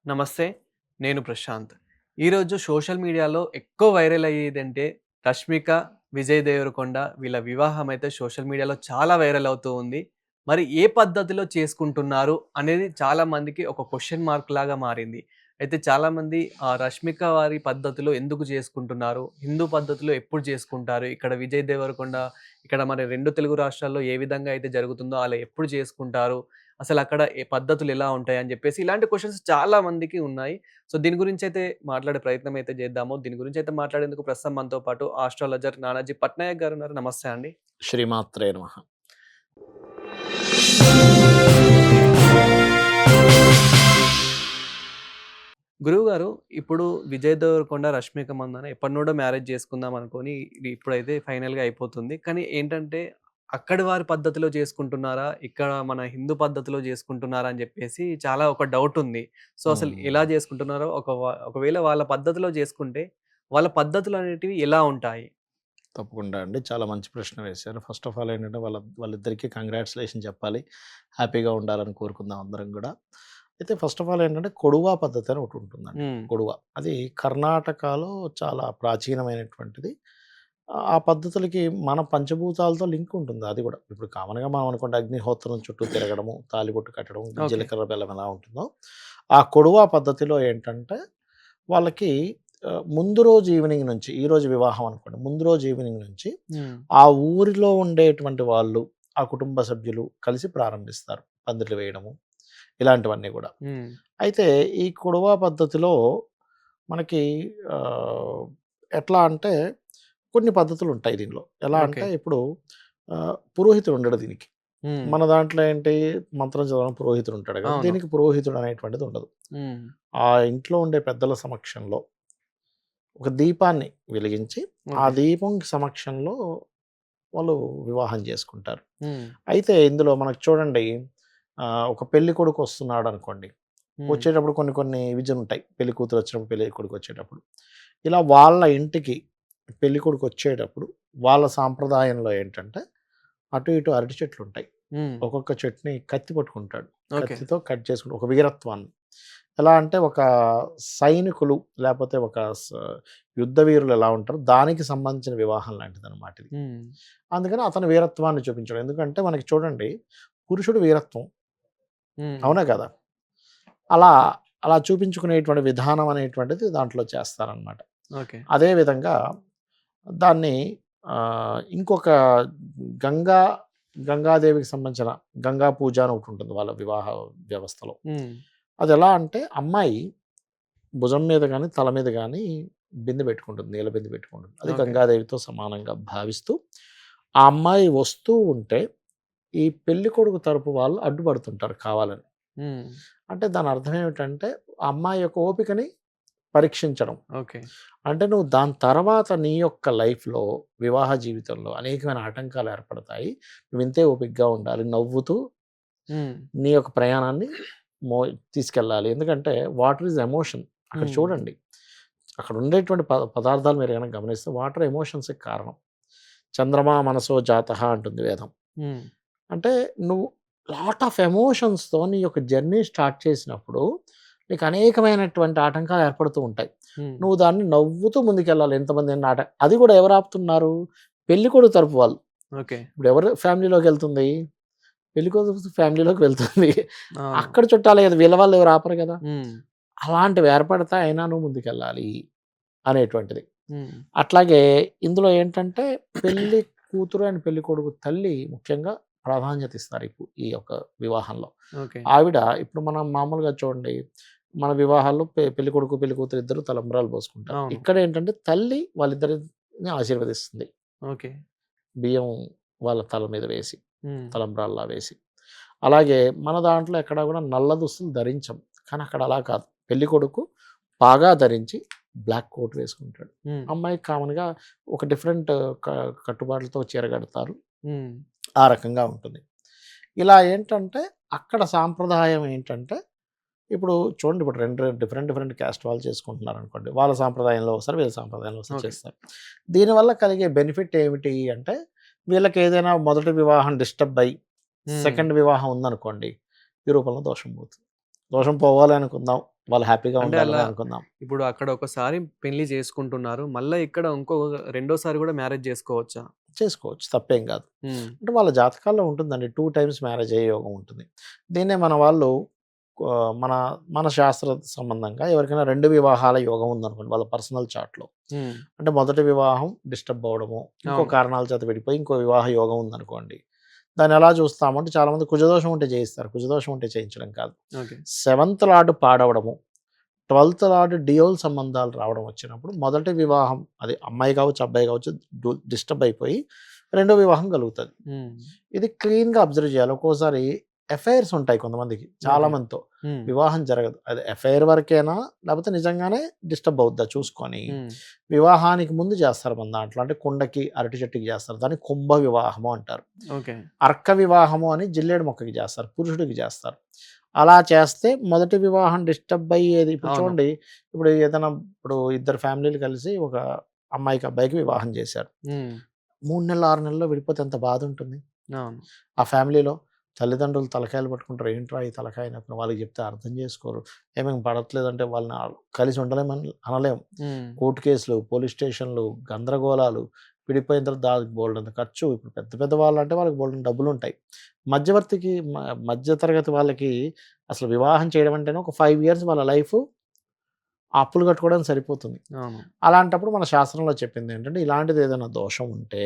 నమస్తే. నేను ప్రశాంత్. ఈరోజు సోషల్ మీడియాలో ఎక్కువ వైరల్ అయ్యేదంటే 'రష్మిక', 'విజయ్ దేవరకొండ' వీళ్ళ వివాహం అయితే సోషల్ మీడియాలో చాలా వైరల్ అవుతూ ఉంది. మరి ఏ పద్ధతిలో చేసుకుంటున్నారు అనేది చాలా మందికి ఒక క్వెషన్ మార్క్ లాగా మారింది. అయితే చాలామంది 'రష్మిక' వారి పద్ధతిలో ఎందుకు చేసుకుంటున్నారు? హిందూ పద్ధతిలో ఎప్పుడు చేసుకుంటారు? ఇక్కడ 'విజయ్ దేవరకొండ' ఇక్కడ మన 2 తెలుగు రాష్ట్రాల్లో ఏ విధంగా అయితే జరుగుతుందో అలా ఎప్పుడు చేసుకుంటారు? అసలక్కడ పద్ధతులు ఎలా ఉంటాయని జెప్పేసి ఇలాంటి క్వెషన్స్ చాలా మందికి ఉన్నాయి. సో, దీని గురించైతే మాట్లాడే ప్రయత్నం అయితే చేద్దాము. దీని గురించైతే మాట్లాడేందుకు ప్రస్తుతం మనతో పాటు ఆస్ట్రాలజర్ నానాజీ పట్నాయక్ గారున్నారు. నమస్తే అండి. శ్రీమాత్రే నమః. గురువుగారు ఇప్పుడు 'విజయ్ దేవరకొండ, రష్మిక మందన' ఎప్పటినుండో మ్యారేజ్ చేసుకుందాం అనుకోని ఇది ఇప్పుడైతే ఫైనల్‌గా అయిపోతుంది. కానీ ఏంటంటే అక్కడి వారి పద్ధతిలో చేసుకుంటున్నారా? ఇక్కడ మన హిందూ పద్ధతిలో చేసుకుంటున్నారా? అని జెప్పేసి చాలా ఒక డౌట్ ఉంది. సో, అసలు హ్మ్. ఎలా చేసుకుంటున్నారో ఒకవేళ వాళ్ళ పద్ధతిలో చేసుకుంటే వాళ్ళ పద్ధతులనేటివి ఎలా ఉంటాయి? తప్పకుండా అండి. చాలా మంచి ప్రశ్న వేశారు. ఫస్ట్ ఆఫ్ ఆల్ ఏంటంటే వాళ్ళిద్దరికీ కంగ్రాచ్యులేషన్ చెప్పాలి. హ్యాపీగా ఉండాలని కోరుకుందాం అందరం గూడా. అయితే ఫస్ట్ ఆఫ్ ఆల్ ఏంటంటే కొడువా పద్ధతి అని ఒకటుంటుందండి. హ్మ్. కొడువ. అది కర్ణాటకలో చాలా ప్రాచీనమైనటువంటిది. ఆ పద్ధతులకి మన పంచభూతాలతో లింక్ ఉంటుంది అది గూడా. ఇప్పుడు కామన్‌గా మనం అనుకోండి అగ్నిహోత్రం చుట్టూ తిరగడము, తాళిబొట్టు కట్టడం, ఓకే. జీలకర్ర బెల్లం ఎలా ఉంటుందో, ఆ కొడువా పద్ధతిలో ఏంటంటే వాళ్ళకి ముందు రోజు ఈవినింగ్ నుంచి ఈరోజు వివాహం అనుకోండి. ముందు రోజు ఈవినింగ్ నుంచి హ్మ్. ఆ ఊరిలో ఉండేటువంటి వాళ్ళు, ఆ కుటుంబ సభ్యులు కలిసి ప్రారంభిస్తారు. పందిర్లు వేయడము, ఇలాంటివన్నీ గూడా. హ్మ్. అయితే ఈ కొడవా పద్ధతిలో మనకి ఆహ్, ఎట్లా అంటే కొన్ని పద్ధతులుంటాయి దీనిలో. ఎలా ఓకే. అంటే ఇప్పుడు పురోహితుడు ఉండడు దీనికి. హ్మ్. మన దాంట్లో ఏంటి మంత్రం చదవడం పురోహితుడు ఉంటాడు కదా! అవును. దీనికి పురోహితుడు అనేటువంటిది ఉండదు. హ్మ్. ఆ ఇంట్లో ఉండే పెద్దల సమక్షంలో ఒక దీపాన్ని వెలిగించి, ఆ ఓకే. దీపం సమక్షంలో వాళ్ళు వివాహం చేసుకుంటారు. హ్మ్. అయితే ఇందులో మనకు చూడండి ఒక పెళ్ళికొడుకు వస్తున్నాడనుకోండి. హ్మ్. వచ్చేటప్పుడు కొన్ని కొన్ని విజులుంటాయి. పెళ్లి కూతురు వచ్చినప్పుడు, పెళ్ళికొడుకు వచ్చేటప్పుడు. ఇలా వాళ్ళ ఇంటికి పెళ్ళికొడుకు వచ్చేటప్పుడు వాళ్ళ సాంప్రదాయంలో ఏంటంటే, అటు ఇటు అరటి చెట్లుంటాయి. హ్మ్. ఒక్కొక్క చెట్టుని కత్తి పట్టుకుంటాడు. ఓకే. కత్తితో కట్ చేసుకుంటూ ఒక వీరత్వాన్ని. ఎలా అంటే ఒక సైనికులు లేపోతే ఒక యుద్ధ వీరులు ఎలా ఉంటారో దానికి సంబంధించిన వివాహం లాంటిదనమాట ఇది. హ్మ్. అందుకని అతని వీరత్వాన్ని చూపించడం. ఎందుకంటే మనకి చూడండి పురుషుడు వీరత్వం. హ్మ్. అవునా కదా! అలా అలా చూపించుకునేటువంటి విధానం అనేటువంటిది దాంట్లో చేస్తారనమాట. ఓకే. అదే విధంగా దాన్ని ఇంకొక గంగా గంగాదేవికి సంబంధించిన గంగా పూజ అని ఒకటుంటుంది వాళ్ళ వివాహ వ్యవస్థలో. హ్మ్. అదెలా అంటే అమ్మాయి భుజం మీద గాని, తల మీద గాని బిందె పెట్టుకుంటుంది. నీళ్ళ బిందె పెట్టుకుంటుంది. అది ఓకే. గంగాదేవితో సమానంగా భావిస్తూ, ఆ అమ్మాయి వస్తూ ఉంటే, ఈ పెళ్ళికొడుకు తరపు వాళ్ళు అడ్డుపడుతుంటారు కావాలని. హ్మ్. అంటే దాని అర్థం ఏమిటంటే, ఆ అమ్మాయి యొక్క ఓపికని పరీక్షించడం. ఓకే. అంటే నువ్వు దాని తర్వాత నీ యొక్క లైఫ్‌లో, వివాహ జీవితంలో అనేకమైన ఆటంకాలు ఏర్పడతాయి. నువ్వు ఇంతే ఓపికగా ఉండాలి. నవ్వుతూ హ్మ్. నీ యొక్క ప్రయాణాన్ని మో తీసుకెళ్ళాలి. ఎందుకంటే వాటర్ ఈజ్ ఎమోషన్. అక్కడ హ్మ్. చూడండి. అక్కడ ఉండేటువంటి పదార్థాలు మీరు గనక గమనిస్తే వాటర్ ఎమోషన్స్‌కి కారణం. చంద్రమా మనసో జాతః అంటుంది వేదం. హ్మ్. అంటే నువ్వు లాట్ ఆఫ్ ఎమోషన్స్‌తో నీ యొక్క జర్నీ స్టార్ట్ చేసినప్పుడు నీకు అనేకమైనటువంటి ఆటంకాలు ఏర్పడుతూ ఉంటాయి. హ్మ్. నువ్వు దాన్ని నవ్వుతూ ముందుకెళ్ళాలి. ఎంతమంది ఎన్ని అది కూడా ఎవరు ఆపుతున్నారు? పెళ్ళికొడుకు తరపు వాళ్ళు. ఓకే. ఇప్పుడు ఎవరు ఫ్యామిలీలోకెళ్తుంది? పెళ్ళికొడుకు ఫ్యామిలీలోకి వెళ్తుంది. అవును. అక్కడ చుట్టాలే కదా! వీళ్ళ వాళ్ళు ఎవరు ఆపరు కదా! హ్మ్. అలాంటివి ఏర్పడతాయి అయినా నువ్వు ముందుకెళ్ళాలి అనేటువంటిది. హ్మ్. అట్లాగే ఇందులో ఏంటంటే పెళ్లి కూతురు అండ్ పెళ్ళికొడుకు తల్లి ముఖ్యంగా ప్రాధాన్యత ఇస్తారు ఈ యొక్క వివాహంలో. ఓకే. ఆవిడ ఇప్పుడు మనం మామూలుగా చూడండి మన వివాహాల్లో పెళ్ళికొడుకు, పెళ్ళికూతురు ఇద్దరు తలంబ్రాలు పోసుకుంటారు. అవును. ఇక్కడేంటంటే తల్లి వాళ్ళిద్దరిని ఆశీర్వదిస్తుంది. ఓకే. బియ్యం వాళ్ళ తల మీద వేసి, హ్మ్. తలంబ్రాల్లా వేసి. అలాగే మన దాంట్లో ఎక్కడ కూడా నల్ల దుస్తులు ధరించం. కానీ అక్కడ అలా కాదు. పెళ్ళికొడుకు బాగా ధరించి బ్లాక్ కోట్ వేసుకుంటాడు. హ్మ్. అమ్మాయి కామన్‌గా ఒక డిఫరెంట్ క కట్టుబాట్లతో చీర కడతారు. హ్మ్. ఆ రకంగా ఉంటుంది. ఇలా ఏంటంటే అక్కడ సాంప్రదాయం ఏంటంటే ఇప్పుడు చూడండి ఇప్పుడు 2 డిఫరెంట్ డిఫరెంట్ క్యాస్ట్ వాళ్ళు చేసుకుంటున్నారనుకోండి. వాళ్ళ సాంప్రదాయంలో ఒకసారి, వీళ్ళ సాంప్రదాయంలో ఒకసారి ఓకే. చేస్తారు. దీనివల్ల కలిగే బెనిఫిట్ ఏమిటి అంటే వీళ్ళకేదైనా మొదటి వివాహం డిస్టర్బ్ అయ్యి హ్మ్. సెకండ్ వివాహం ఉందనుకోండి. ఈ రూపంలో దోషం పోతుంది. దోషం పోవాలి అనుకుందాం. వాళ్ళు హ్యాపీగా అంటే ఉండాలని అలా అనుకుందాం. ఇప్పుడు అక్కడ ఒకసారి పెళ్లి చేసుకుంటున్నారు. మళ్ళా ఇక్కడ రెండోసారి గూడా మ్యారేజ్ జేసుకోవచ్చా? చేసుకోవచ్చు. తప్పేం కాదు. హ్మ్. అంటే వాళ్ళ జాతకాల్లో ఉంటుందండి. 2 టైమ్స్ మ్యారేజ్ అయ్యే యోగం ఉంటుంది. దీన్నే మన వాళ్ళు మన మన శాస్త్ర సంబంధంగా ఎవరికైనా 2 వివాహాల యోగం ఉందనుకోండి వాళ్ళ పర్సనల్ చార్ట్‌లో. హ్మ్. అంటే మొదటి వివాహం డిస్టర్బ్ అవ్వడము, ఇంకో అవును. కారణాల చేత విడిపోయి ఇంకో వివాహ యోగం ఉందనుకోండి. దాన్ని ఎలా చూస్తాము అంటే చాలామంది కుజదోషం ఉంటే చేయిస్తారు. కుజదోషం ఉంటే చేయించడం కాదు. ఓకే. సెవెంత్ లార్డ్ పాడవడము, 12థ్ లార్డ్ డియోల్ సంబంధాలు రావడం వచ్చినప్పుడు మొదటి వివాహం అది అమ్మాయి కావచ్చు, అబ్బాయి కావచ్చు డిస్టర్బ్ అయిపోయి రెండో వివాహం కలుగుతది. హ్మ్. ఇది క్లీన్‌గా అబ్జర్వ్ చేయాలి. ఒక్కోసారి ఎఫైర్స్ ఉంటాయి కొంతమందికి. చాలా ఓకే. మందితో. హ్మ్. వివాహం జరగదు. అది ఎఫైర్ వరకేనా? లేకపోతే నిజంగానే డిస్టర్బ్ అవుద్దా చూసుకొని, హ్మ్. వివాహానికి ముందు చేస్తారు మన దాంట్లో. అంటే కుండకి, అరటి చెట్టుకి చేస్తారు. దాన్ని కుంభ వివాహము అంటారు. ఓకే. అర్క వివాహము అని జిల్లేడు మొక్కకి చేస్తారు. పురుషుడికి చేస్తారు. అలా చేస్తే మొదటి వివాహం డిస్టర్బ్ అయ్యేది ఇప్పుడు అవును. చూడండి, ఇప్పుడు ఏదైనా ఇప్పుడు ఇద్దరు ఫ్యామిలీలు కలిసి ఒక అమ్మాయికి, అబ్బాయికి వివాహం చేశారు. హ్మ్. 3 నెలలు, 6 నెలల్లో విడిపోతే ఎంత బాధుంటుంది. అవును. ఆ ఫ్యామిలీలో తల్లిదండ్రులు తలకాయలు పట్టుకుంటారు. ఏంట్రా ఈ తలకాయ నొప్పి వాళ్ళకి చెప్తే అర్థం చేసుకోరు. ఏమేమి పడట్లేదంటే వాళ్ళని కలిసి ఉండలేమని అనలేము. హ్మ్. కోర్టు కేసులు, పోలీస్ స్టేషన్‌లు, గందరగోళాలు, విడిపోయిన తర్వాత దానికి బోలెడంత ఖర్చు. ఇప్పుడు పెద్ద పెద్ద వాళ్ళంటే వాళ్ళకి బోలెడన్ని డబ్బులుంటాయి. మధ్యవర్తికి మధ్య తరగతి వాళ్ళకి అసలు వివాహం చేయడం అంటేనే ఒక 5 ఇయర్స్ వాళ్ళ లైఫు ఆ అప్పులు కట్టుకోవడానికి సరిపోతుంది. అవును. అలాంటప్పుడు మన శాస్త్రంలో చెప్పిందేంటంటే, ఇలాంటిది ఏదైనా దోషం ఉంటే,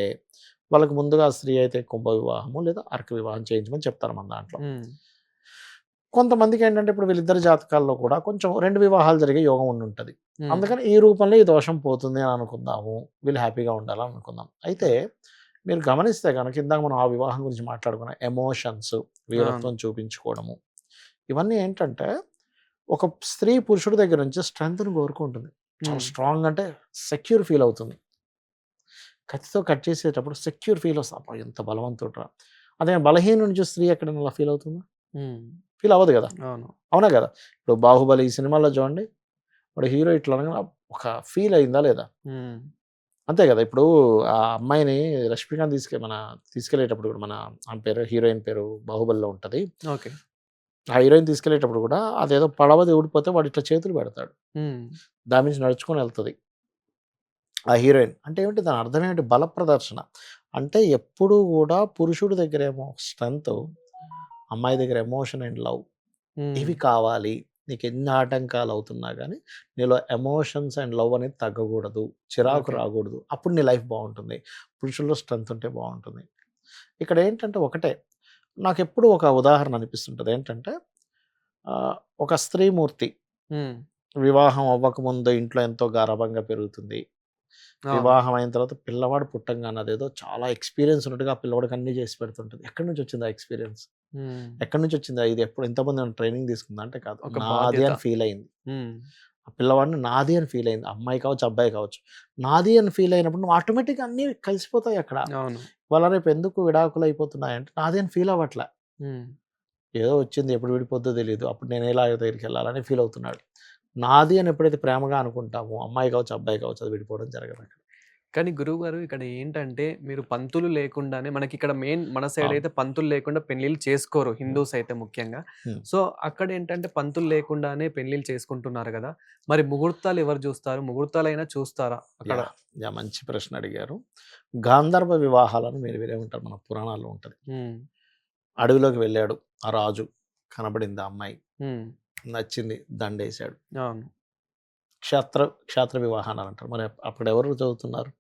వాళ్ళకి ముందుగా స్త్రీ అయితే కుంభ వివాహము లేదా అర్క వివాహం చేయించమని చెప్తారు మన దాంట్లో. హ్మ్. కొంతమందికేంటంటే, ఇప్పుడు వీళ్ళిద్దరి జాతకాల్లో కూడా కొంచెం 2 వివాహాలు జరిగే యోగం ఉండుంటది. హ్మ్. అందుకని ఈ రూపంలో ఈ దోషం పోతుంది అని అనుకుందాము. వీళ్ళు హ్యాపీగా ఉండాలని అనుకుందాం. అయితే ఓకే. మీరు గమనిస్తే గనక ఇందాక మనం ఆ వివాహం గురించి మాట్లాడుకున్నాం. ఎమోషన్స్, అవును. వీరత్వం చూపించుకోవడము. ఇవన్నీ ఏంటంటే, ఒక స్త్రీ పురుషుడి దగ్గర నుంచి స్ట్రెంగ్త్‌ని కోరుకుంటుంది. చాలా హ్మ్. స్ట్రాంగ్ అంటే సెక్యూర్ ఫీల్ అవుతుంది. కత్తితో కట్ చేసేటప్పుడు సెక్యూర్ ఫీల్ వస్తుంది. అబ్బా! ఎంత బలవంతుడురా! అదే బలహీనుని చూసి స్త్రీ ఎక్కడైనా అలా ఫీల్ అవుతుందా? హ్మ్. ఫీల్ అవ్వదు కదా! అవును. అవునా కదా! ఇప్పుడు 'బాహుబలి' ఈ సినిమాలో చూడండి. వాడు హీరో ఇట్లా అనగానే ఒక ఫీల్ అయిందా లేదా? హ్మ్. అంతే కదా! ఇప్పుడు ఆ అమ్మాయిని రష్మికని తీసుకెళ్ళేటప్పుడు కూడా ఆమె పేరు హీరోయిన్ పేరు 'బాహుబలిలో' ఉంటది. ఓకే. ఆ హీరోయిన్ తీసుకెళ్ళేటప్పుడు కూడా అదేదో పడవది ఊడిపోతే వాడు ఇట్లా చేతులు పెడతాడు. హ్మ్. దాని నుంచి నడుచుకొని ఎళ్తది. ఆ హీరోయిన్. అంటే ఏమిటి దాని అర్థం ఏమిటి? బల ప్రదర్శన. అంటే ఎప్పుడూ గూడా పురుషుడి దగ్గరేమో స్ట్రెంతు, అమ్మాయి దగ్గర ఎమోషన్ అండ్ లవ్ హ్మ్. ఇవి కావాలి. నీకెన్ని ఆటంకాలవుతున్నా గానీ, నీలో ఎమోషన్స్ అండ్ లవ్ అనేది తగ్గకూడదు. చిరాకు ఓకే. రాకూడదు. అప్పుడు నీ లైఫ్ బావుంటుంది. పురుషుల్లో స్ట్రెంత్ ఉంటే బావుంటుంది. ఇక్కడేంటంటే ఒకటే, నాకెప్పుడు ఒక ఉదాహరణ అనిపిస్తుంటది. ఏంటంటే ఒక స్త్రీమూర్తి హ్మ్. వివాహం అవ్వకముందు ఇంట్లో ఎంతో గారాబంగా పెరుగుతుంది. అవును. వివాహం అయిన తర్వాత పిల్లవాడు పుట్టంగానే అదేదో చాలా ఎక్స్‌పీరియన్స్ ఉన్నట్టుగా ఆ పిల్లోడికి అన్నీ చేసి పెడుతుంటది. ఎక్కడి నుంచి వచ్చింది ఆ ఎక్స్‌పీరియన్స్? హ్మ్. ఎక్కడి నుంచి వచ్చిందా? ఇది ఎప్పుడు ఇంతకుముందు ఏమైనా ట్రైనింగ్ తీసుకుందా? అంటే కాదు. ఒక నాది బాధ్యత. అని ఫీల్ అయింది. హ్మ్. ఆ పిల్లవాడిని నాది అని ఫీల్ అయింది. అమ్మాయి కావచ్చు, అబ్బాయి కావచ్చు. నాది అని ఫీల్ అయినప్పుడు నువ్వు ఆటోమేటిక్‌గా అన్నీ కలిసిపోతాయి అక్కడ. అవును. ఇవాళ రేపు ఎందుకు విడాకులు అయిపోతున్నాయంటే నాది అని ఫీల్ అవ్వట్ల. హ్మ్. ఏదో వచ్చింది ఎప్పుడు విడిపోద్దో తెలీదు. అప్పుడు నేను ఎలాగ దగ్గరికెళ్ళాలని ఫీల్ అవుతున్నాడు. నాది అని ఎప్పుడైతే ప్రేమగా అనుకుంటామో అమ్మాయి కావచ్చు, అబ్బాయి కావచ్చు అది విడిపోవడం జరగదక్కడ. కానీ గురువుగారు ఇక్కడ ఏంటంటే, మీరు పంతులు లేకుండానే మనకిక్కడ మెయిన్ మన సైడ్ అవును. అయితే పంతులు లేకుండా పెళ్ళిళ్ళు చేసుకోరు. హిందూస్ అయితే ముఖ్యంగా. హ్మ్. సో, అక్కడేంటంటే పంతులు లేకుండానే పెళ్ళిళ్ళు చేసుకుంటున్నారు గదా! మరి ముహూర్తాలు ఎవరు జూస్తారు? ముహూర్తాలైనా చూస్తారా అక్కడ? యాహ్! మంచి ప్రశ్న అడిగారు. గాంధర్వ వివాహాలను మీరు వినే ఉంటారు. మన పురాణాల్లో ఉంటది. హ్మ్. అడవిలోకి వెళ్ళాడు ఆ రాజు. కనబడింది ఆ అమ్మాయి. హ్మ్. నచ్చింది. దండేశాడు. అవును. క్షాత్ర వివాహాలంటారు. మరి అప్పుడెవరు చదువుతున్నారు?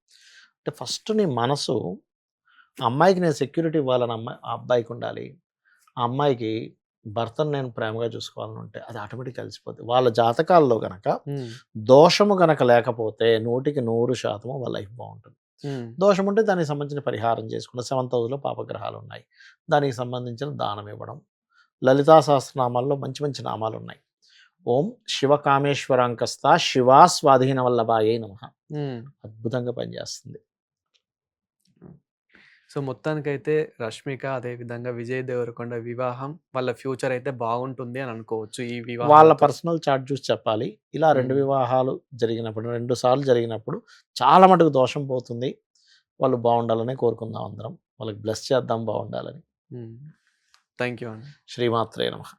అంటే ఫస్ట్ నీ మనసు ఆ అమ్మాయికి నేను సెక్యూరిటీ ఇవ్వాలని ఆ అబ్బాయికుండాలి. ఆ అమ్మాయికి భర్తను నేను ప్రేమగా చూసుకోవాలనుంటే అది ఆటోమేటిక్‌గా కలిసిపోద్ది. వాళ్ళ జాతకాల్లో గనక హ్మ్. దోషము గనక లేకపోతే 100కి 100% వాళ్ళ లైఫ్ బావుంటుంది. హ్మ్. దోషం ఉంటే దానికి సంబంధించిన పరిహారం చేసుకుంటాం. సెవెంత్ హౌస్‌లో పాపగ్రహాలున్నాయి. దానికి సంబంధించిన దానం ఇవ్వడం. లలితా సహస్రనామాల్లో మంచి మంచి నామాలున్నాయి. ఓం శివకామేశ్వరాంకస్త శివా స్వాధీన వల్లభాయై నమః. హ్మ్. అద్భుతంగా పనిచేస్తుంది. సో, మొత్తానికైతే 'రష్మిక' అదే విధంగా 'విజయ్ దేవరకొండ' వివాహం వాళ్ళ ఫ్యూచర్ అయితే బాగుంటుంది అని అనుకోవచ్చు. ఈ వాళ్ళ వివాహాలతో. పర్సనల్ చార్ట్ చూసి చెప్పాలి. ఇలా 2 హ్మ్. వివాహాలు జరిగినప్పుడు 2 సార్లు జరిగినప్పుడు చాలా మటుకు దోషం పోతుంది. వాళ్ళు బావుండాలనే కోరుకుందాం అందరం. వాళ్ళకి బ్లెస్ చేద్దాం బావుండాలని. హ్మ్. థాంక్ యూ అండి. శ్రీమాత్రే నమః.